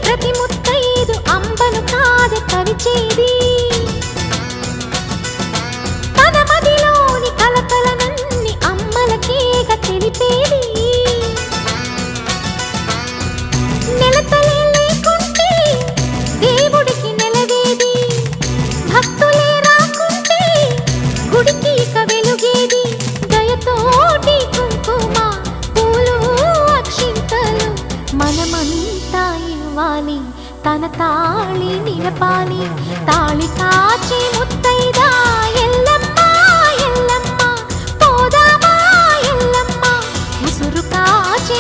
ప్రతి ముత్తైదు అంబను కాదే కరిచేది తన మదిలోని కలకలనన్ని అమ్మలకేగ తెలిపేది నెలతలే లేకుంటే దేవుడికి నెలవేది భక్తులే రాకుంటే గుడికి ఇక వెలుగేది దయతోటి కుంకుమ పూలు అక్షింతలు మనమంతా ఇవ్వాలి తన తాళి నిలపాలి తాళి కాచే ముత్తైదా ఎల్లమ్మ ఎల్లమ్మ పోదామా ఎల్లమ్మ ముసురు కాచే